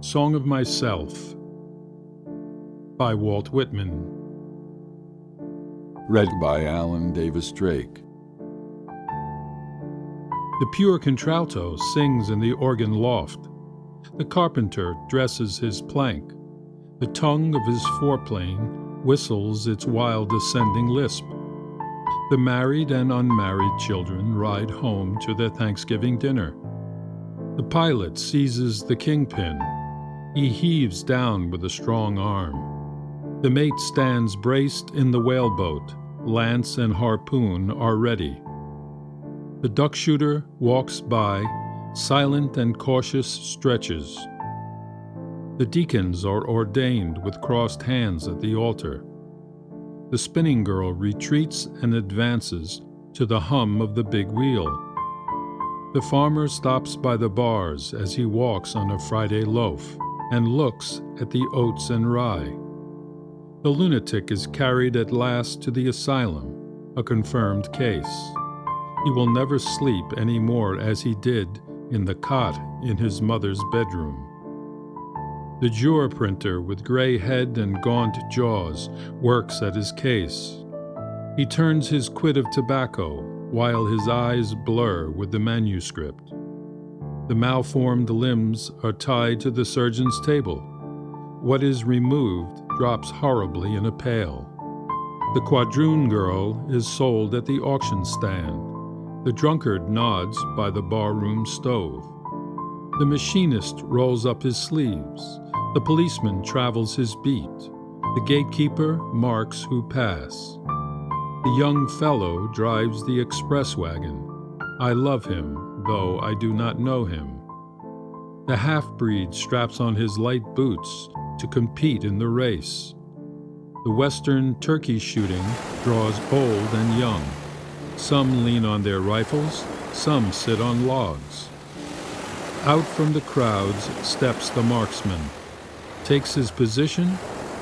Song of Myself by Walt Whitman. Read by Alan Davis Drake. The pure contralto sings in the organ loft. The carpenter dresses his plank. The tongue of his foreplane whistles its wild ascending lisp. The married and unmarried children ride home to their Thanksgiving dinner. The pilot seizes the kingpin. He heaves down with a strong arm. The mate stands braced in the whaleboat. Lance and harpoon are ready. The duck shooter walks by, silent and cautious stretches. The deacons are ordained with crossed hands at the altar. The spinning girl retreats and advances to the hum of the big wheel. The farmer stops by the bars as he walks on a Friday loaf and looks at the oats and rye. The lunatic is carried at last to the asylum, a confirmed case. He will never sleep any more as he did in the cot in his mother's bedroom. The juror printer with gray head and gaunt jaws works at his case. He turns his quid of tobacco while his eyes blur with the manuscript. The malformed limbs are tied to the surgeon's table. What is removed drops horribly in a pail. The quadroon girl is sold at the auction stand. The drunkard nods by the barroom stove. The machinist rolls up his sleeves. The policeman travels his beat. The gatekeeper marks who pass. The young fellow drives the express wagon. I love him, though I do not know him. The half-breed straps on his light boots to compete in the race. The western turkey shooting draws old and young. Some lean on their rifles, some sit on logs. Out from the crowds steps the marksman, takes his position,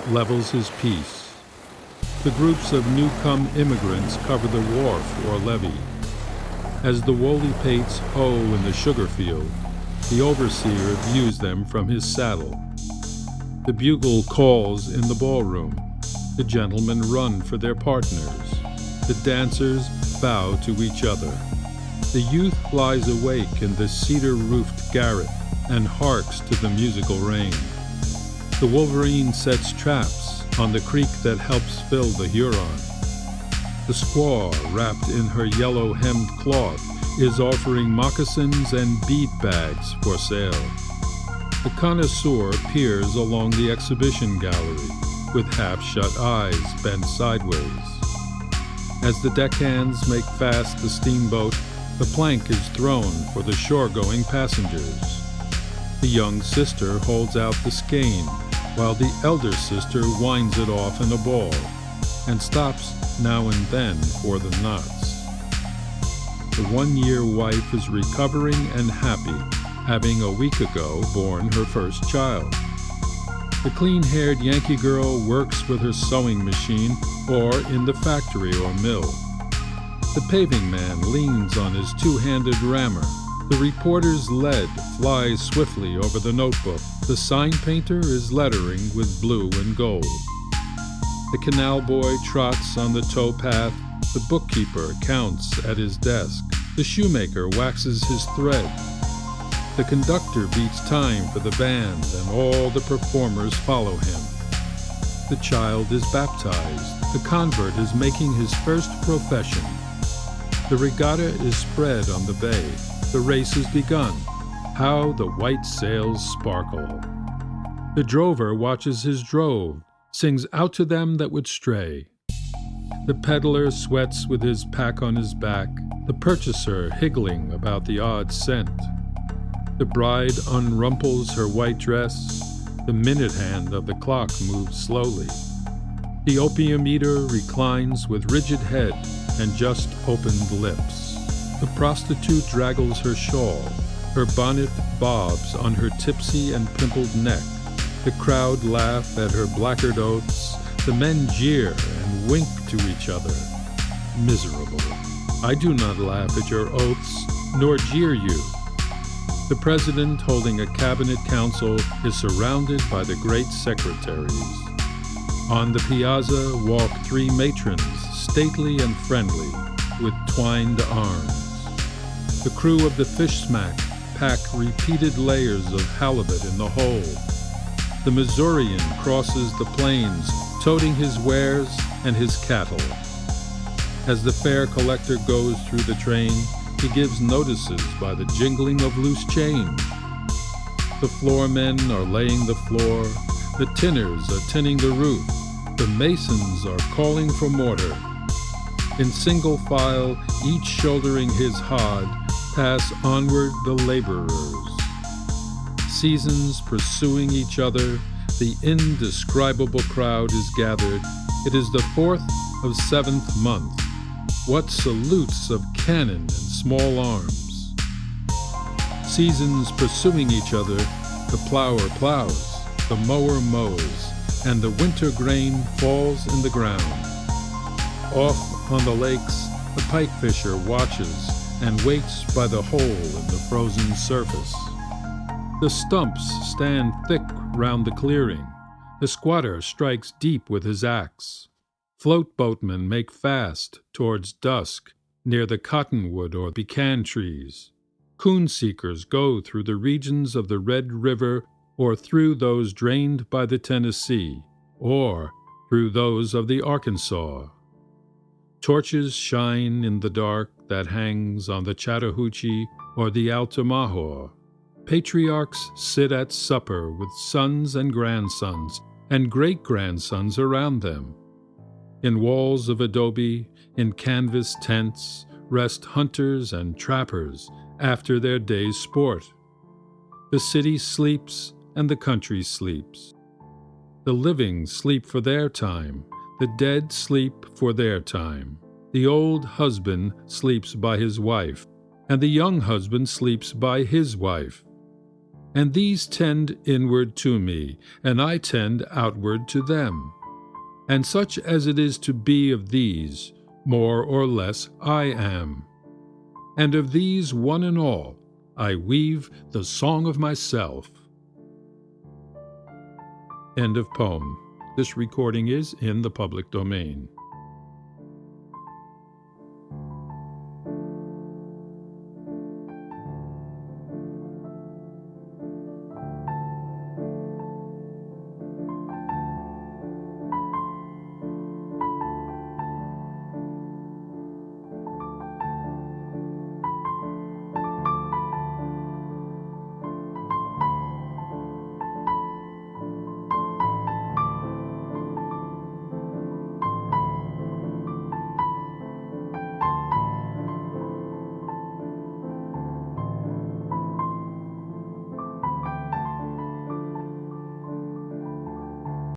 levels his piece. The groups of new-come immigrants cover the wharf or levee. As the woolly-pates hoe in the sugar field, the overseer views them from his saddle. The bugle calls in the ballroom. The gentlemen run for their partners. The dancers bow to each other. The youth lies awake in the cedar-roofed garret and harks to the musical rain. The wolverine sets traps on the creek that helps fill the Huron. The squaw, wrapped in her yellow-hemmed cloth, is offering moccasins and bead bags for sale. The connoisseur peers along the exhibition gallery with half-shut eyes bent sideways. As the deckhands make fast the steamboat, the plank is thrown for the shore-going passengers. The young sister holds out the skein, while the elder sister winds it off in a ball, and stops now and then for the knots. The one-year wife is recovering and happy, having a week ago born her first child. The clean-haired Yankee girl works with her sewing machine or in the factory or mill. The paving man leans on his two-handed rammer. The reporter's lead flies swiftly over the notebook. The sign painter is lettering with blue and gold. The canal boy trots on the towpath. The bookkeeper counts at his desk. The shoemaker waxes his thread. The conductor beats time for the band, and all the performers follow him. The child is baptized. The convert is making his first profession. The regatta is spread on the bay. The race has begun. How the white sails sparkle. The drover watches his drove, sings out to them that would stray. The peddler sweats with his pack on his back, the purchaser higgling about the odd cent. The bride unrumples her white dress. The minute hand of the clock moves slowly. The opium eater reclines with rigid head and just opened lips. The prostitute draggles her shawl. Her bonnet bobs on her tipsy and pimpled neck. The crowd laugh at her blackguard oaths. The men jeer and wink to each other. Miserable. I do not laugh at your oaths, nor jeer you. The president, holding a cabinet council, is surrounded by the great secretaries. On the piazza walk three matrons, stately and friendly, with twined arms. The crew of the fish smack pack repeated layers of halibut in the hold. The Missourian crosses the plains, toting his wares and his cattle. As the fare collector goes through the train, he gives notices by the jingling of loose change. The floormen are laying the floor, the tinners are tinning the roof, the masons are calling for mortar. In single file, each shouldering his hod, pass onward the laborers. Seasons pursuing each other, the indescribable crowd is gathered. It is the 4th of 7th month. What salutes of cannon and small arms. Seasons pursuing each other, the plower plows, the mower mows, and the winter grain falls in the ground. Off on the lakes, the pike fisher watches and waits by the hole in the frozen surface. The stumps stand thick round the clearing. The squatter strikes deep with his axe. Float boatmen make fast towards dusk near the cottonwood or pecan trees. Coon seekers go through the regions of the Red River or through those drained by the Tennessee, or through those of the Arkansas. Torches shine in the dark that hangs on the Chattahoochee or the Altamaha. Patriarchs sit at supper with sons and grandsons and great-grandsons around them. In walls of adobe, in canvas tents, rest hunters and trappers after their day's sport. The city sleeps and the country sleeps. The living sleep for their time, the dead sleep for their time. The old husband sleeps by his wife, and the young husband sleeps by his wife. And these tend inward to me, and I tend outward to them. And such as it is to be of these, more or less I am. And of these one and all, I weave the song of myself. End of poem. This recording is in the public domain.